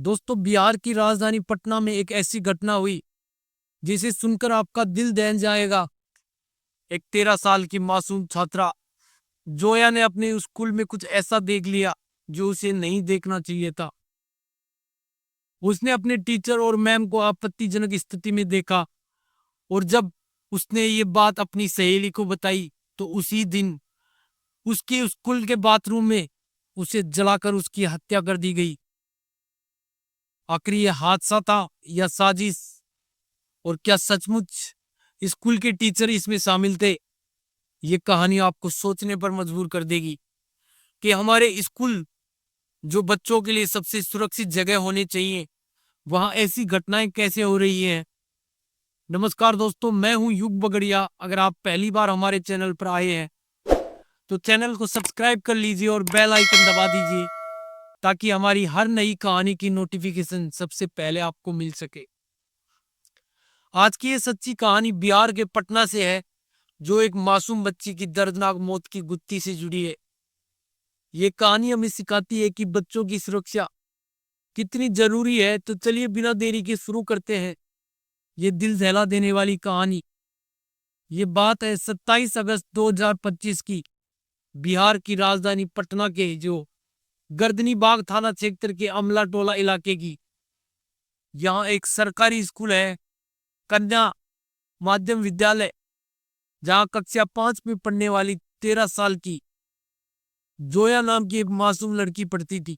दोस्तों, बिहार की राजधानी पटना में एक ऐसी घटना हुई जिसे सुनकर आपका दिल दहल जाएगा। एक 13 साल की मासूम छात्रा जोया ने अपने स्कूल में कुछ ऐसा देख लिया जो उसे नहीं देखना चाहिए था। उसने अपने टीचर और मैम को आपत्तिजनक स्थिति में देखा और जब उसने ये बात अपनी सहेली को बताई तो उसी दिन उसके स्कूल के बाथरूम में उसे जलाकर उसकी हत्या कर दी गई। आखिर ये हादसा था या साजिश? और क्या सचमुच स्कूल के टीचर इसमें शामिल थे? ये कहानी आपको सोचने पर मजबूर कर देगी कि हमारे स्कूल, जो बच्चों के लिए सबसे सुरक्षित जगह होनी चाहिए, वहां ऐसी घटनाएं कैसे हो रही हैं। नमस्कार दोस्तों, मैं हूं युग बगड़िया। अगर आप पहली बार हमारे चैनल पर आए हैं तो चैनल को सब्सक्राइब कर लीजिए और बेल आइकन दबा दीजिए ताकि हमारी हर नई कहानी की नोटिफिकेशन सबसे पहले आपको मिल सके। आज की ये सच्ची कहानी बिहार के पटना से है, जो एक मासूम बच्ची की दर्दनाक मौत की गुत्थी से जुड़ी है। ये कहानी हमें सिखाती है कि बच्चों की सुरक्षा कितनी जरूरी है। तो चलिए बिना देरी के शुरू करते हैं ये दिल दहला देने वाली कहानी। ये बात है 27 अगस्त 2025 की, बिहार की राजधानी पटना के जो गर्दनी बाग थाना क्षेत्र के अमला टोला इलाके की। यहाँ एक सरकारी स्कूल है, कन्या माध्यम विद्यालय, जहाँ कक्षा 5 में पढ़ने वाली 13 साल की जोया नाम की एक मासूम लड़की पढ़ती थी।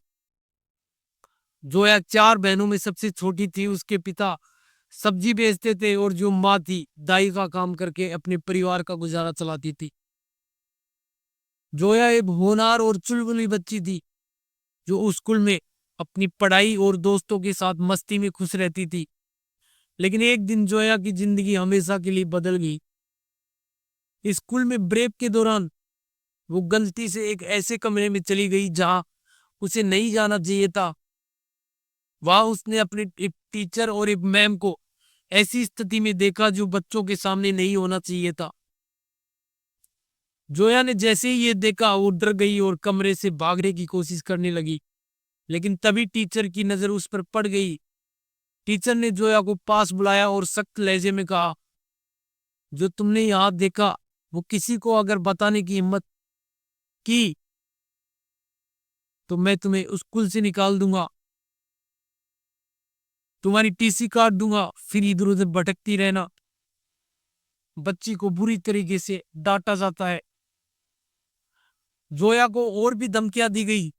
जोया 4 बहनों में सबसे छोटी थी। उसके पिता सब्जी बेचते थे और जो माँ थी दाई का काम करके अपने परिवार का गुजारा चलाती थी। जोया एक होनहार और चुलबुली बच्ची थी जो उस स्कूल में अपनी पढ़ाई और दोस्तों के साथ मस्ती में खुश रहती थी। लेकिन एक दिन जोया की जिंदगी हमेशा के लिए बदल गई। स्कूल में ब्रेक के दौरान वो गलती से एक ऐसे कमरे में चली गई जहां उसे नहीं जाना चाहिए था। वहां उसने अपने एक टीचर और एक मैम को ऐसी स्थिति में देखा जो बच्चों के सामने नहीं होना चाहिए था। जोया ने जैसे ही ये देखा वो डर गई और कमरे से भागने की कोशिश करने लगी। लेकिन तभी टीचर की नजर उस पर पड़ गई। टीचर ने जोया को पास बुलाया और सख्त लहजे में कहा, जो तुमने यहाँ देखा वो किसी को अगर बताने की हिम्मत की तो मैं तुम्हें स्कूल से निकाल दूंगा, तुम्हारी टीसी काट दूंगा, फिर इधर उधर भटकती रहना। बच्ची को बुरी तरीके से डांटा जाता है। जोया को और भी धमकियां दी गई।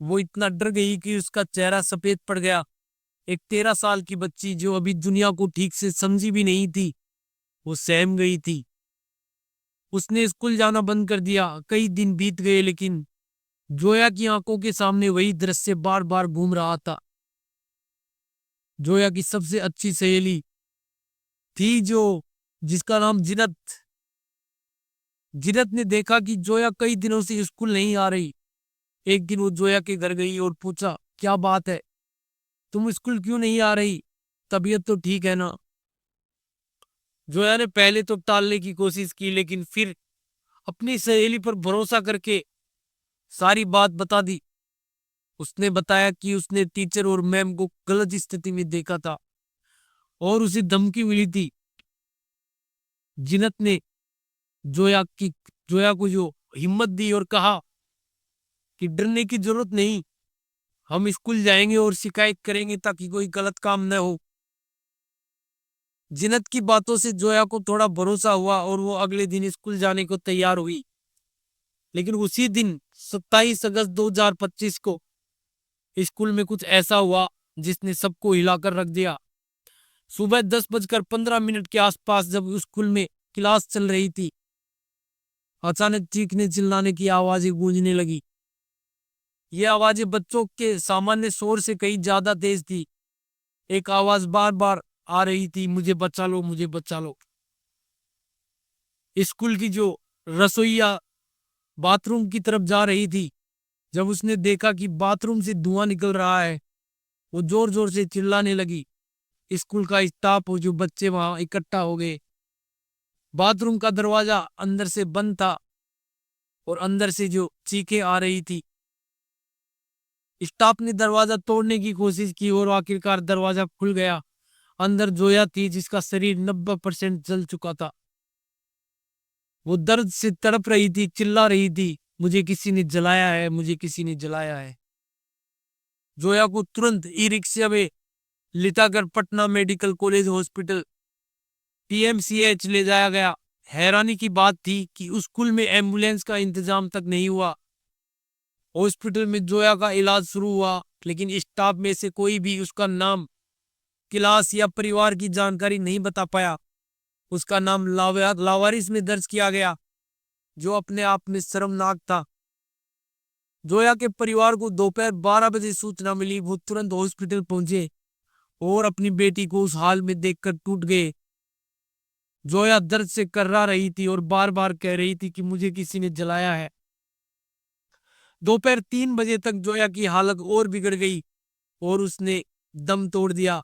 वो इतना डर गई कि उसका चेहरा सफेद पड़ गया। एक 13 साल की बच्ची जो अभी दुनिया को ठीक से समझी भी नहीं थी, वो सहम गई थी। उसने स्कूल जाना बंद कर दिया। कई दिन बीत गए लेकिन जोया की आंखों के सामने वही दृश्य बार बार घूम रहा था। जोया की सबसे अच्छी सहेली थी जो जिसका नाम जिनत। जिनत ने देखा कि जोया कई दिनों से स्कूल नहीं आ रही। एक दिन वो जोया के घर गई और पूछा, क्या बात है, तुम स्कूल क्यों नहीं आ रही? तबीयत तो ठीक है ना? जोया ने पहले तो टालने की कोशिश की लेकिन फिर अपनी सहेली पर भरोसा करके सारी बात बता दी। उसने बताया कि उसने टीचर और मैम को गलत स्थिति में देखा था और उसे धमकी मिली थी। जिनत ने जोया को जो हिम्मत दी और कहा कि डरने की जरूरत नहीं, हम स्कूल जाएंगे और शिकायत करेंगे ताकि कोई गलत काम न हो। जिनत की बातों से जोया को थोड़ा भरोसा हुआ और वो अगले दिन स्कूल जाने को तैयार हुई। लेकिन उसी दिन 27 अगस्त 2025 को स्कूल में कुछ ऐसा हुआ जिसने सबको हिलाकर रख दिया। सुबह 10:15 के आसपास जब स्कूल में क्लास चल रही थी, अचानक चीखने चिल्लाने की आवाजें गूंजने लगी। ये आवाजें बच्चों के सामान्य शोर से कहीं ज्यादा तेज थी। एक आवाज बार बार आ रही थी, मुझे बचा लो, मुझे बचा लो। स्कूल की जो रसोईया बाथरूम की तरफ जा रही थी। जब उसने देखा कि बाथरूम से धुआं निकल रहा है, वो जोर जोर से चिल्लाने लगी। स्कूल का स्टाफ और जो बच्चे वहां इकट्ठा हो गए। बाथरूम का दरवाजा अंदर से बंद था और अंदर से जो चीखें आ रही थी। स्टाफ ने दरवाजा तोड़ने की कोशिश की और आखिरकार दरवाजा खुल गया। अंदर जोया थी, जिसका शरीर 90% जल चुका था। वो दर्द से तड़प रही थी, चिल्ला रही थी, मुझे किसी ने जलाया है, मुझे किसी ने जलाया है। जोया को तुरंत ई रिक्शा में लिटाकर Patna medical college hospital PMCH ले जाया गया। हैरानी की बात थी कि उस स्कूल में एम्बुलेंस का इंतजाम तक नहीं हुआ। हॉस्पिटल में जोया का इलाज शुरू हुआ, लेकिन स्टाफ में से कोई भी उसका नाम, क्लास या परिवार की जानकारी नहीं बता पाया। उसका नाम लावारिस में दर्ज किया गया, जो अपने आप में शर्मनाक था। जोया के परिवार को दोपहर 12 बजे सूचना मिली। वो तुरंत हॉस्पिटल पहुंचे और अपनी बेटी को उस हाल में देखकर टूट गए। जोया दर्द से कर्रा रही थी और बार बार कह रही थी कि मुझे किसी ने जलाया है। दोपहर 3 बजे तक जोया की हालत और बिगड़ गई और उसने दम तोड़ दिया।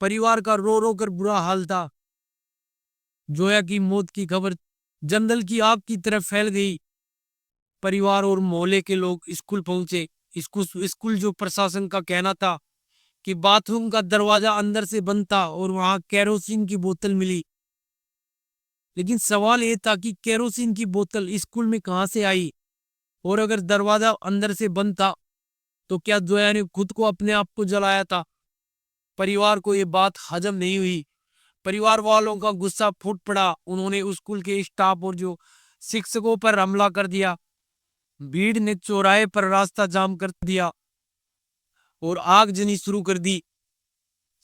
परिवार का रो रो कर बुरा हाल था। जोया की मौत की खबर जंगल की आग की तरह फैल गई। परिवार और मोहल्ले के लोग स्कूल पहुंचे। स्कूल जो प्रशासन का कहना था कि बाथरूम का दरवाजा अंदर से बंद था और वहां केरोसिन की बोतल मिली। लेकिन सवाल यह था कि केरोसिन की बोतल स्कूल में कहां से आई, और अगर दरवाजा अंदर से बंद था तो क्या जोया ने खुद को अपने आप को जलाया था। परिवार को यह बात हजम नहीं हुई। परिवार वालों का गुस्सा फूट पड़ा। उन्होंने स्कूल के स्टाफ और जो शिक्षकों पर हमला कर दिया। भीड़ ने चौराहे पर रास्ता जाम कर दिया और आगजनी शुरू कर दी।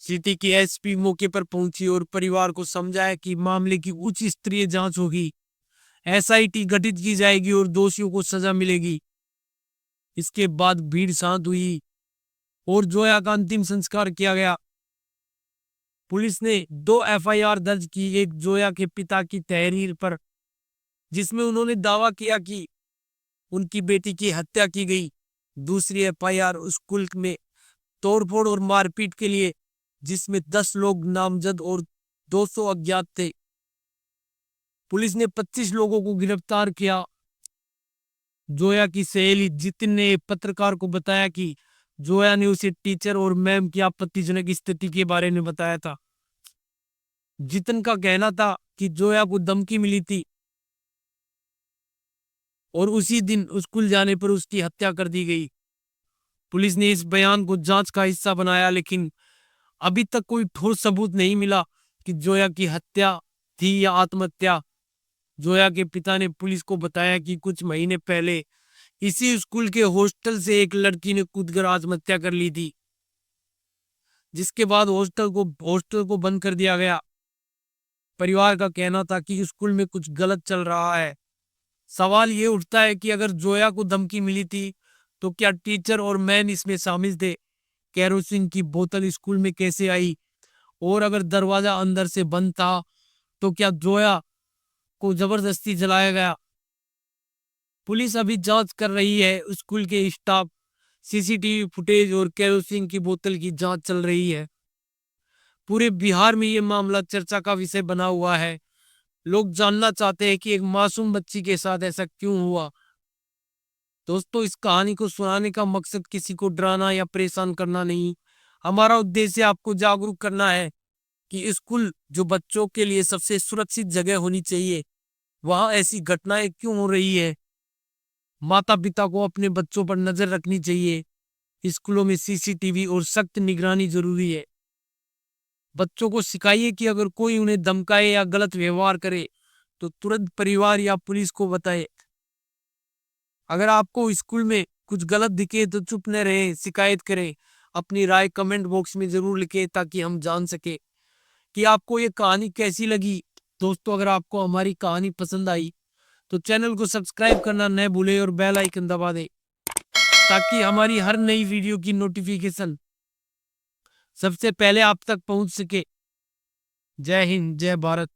सिटी की एसपी मौके पर पहुंची और परिवार को समझाया कि मामले की उच्च स्तरीय जांच होगी, एसआईटी गठित की जाएगी और दोषियों को सजा मिलेगी। इसके बाद भीड़ शांत हुई और जोया का अंतिम संस्कार किया गया। पुलिस ने 2 एफआईआर दर्ज की, एक जोया के पिता की तहरीर पर, जिसमें उन्होंने दावा किया कि उनकी बेटी की हत्या की गई। दूसरी एफआईआर स्कूल में तोड़फोड़ और मारपीट के लिए, जिसमें 10 लोग नामजद और 200 अज्ञात थे। पुलिस ने 25 लोगों को गिरफ्तार किया। जोया की सहेली जितिन ने पत्रकार को बताया कि जोया ने उसे टीचर और मैम की आपत्तिजनक स्थिति के बारे में बताया था। जितिन का कहना था कि जोया को धमकी मिली थी और उसी दिन स्कूल जाने पर उसकी हत्या कर दी गई। पुलिस ने इस बयान को जांच का हिस्सा बनाया, लेकिन अभी तक कोई ठोस सबूत नहीं मिला कि जोया की हत्या थी या आत्महत्या। जोया के पिता ने पुलिस को बताया कि कुछ महीने पहले इसी स्कूल के हॉस्टल से एक लड़की ने कूदकर आत्महत्या कर ली थी, जिसके बाद हॉस्टल को बंद कर दिया गया। परिवार का कहना था कि स्कूल में कुछ गलत चल रहा है। सवाल ये उठता है कि अगर जोया को धमकी मिली थी तो क्या टीचर और मैन इसमें शामिल थे। केरोसिन की बोतल स्कूल में कैसे आई, और अगर दरवाजा अंदर से बंद था तो क्या जोया को जबरदस्ती जलाया गया। पुलिस अभी जांच कर रही है। स्कूल के स्टाफ, सीसीटीवी फुटेज और केरोसिन की बोतल की जांच चल रही है। पूरे बिहार में ये मामला चर्चा का विषय बना हुआ है। लोग जानना चाहते हैं कि एक मासूम बच्ची के साथ ऐसा क्यों हुआ। दोस्तों, इस कहानी को सुनाने का मकसद किसी को डराना या परेशान करना नहीं। हमारा उद्देश्य आपको जागरूक करना है कि स्कूल जो बच्चों के लिए सबसे सुरक्षित जगह होनी चाहिए, वहां ऐसी घटनाएं क्यों हो रही है। माता पिता को अपने बच्चों पर नजर रखनी चाहिए। स्कूलों में सीसीटीवी और सख्त निगरानी जरूरी है। बच्चों को सिखाइए कि अगर कोई उन्हें धमकाए या गलत व्यवहार करे तो तुरंत परिवार या पुलिस को बताए। अगर आपको स्कूल में कुछ गलत दिखे तो चुप न रहे, शिकायत करें। अपनी राय कमेंट बॉक्स में जरूर लिखें ताकि हम जान सके कि आपको ये कहानी कैसी लगी। दोस्तों, अगर आपको हमारी कहानी पसंद आई तो चैनल को सब्सक्राइब करना न भूलें और बेल आइकन दबा दें ताकि हमारी हर नई वीडियो की नोटिफिकेशन सबसे पहले आप तक पहुंच सके। जय हिंद, जय भारत।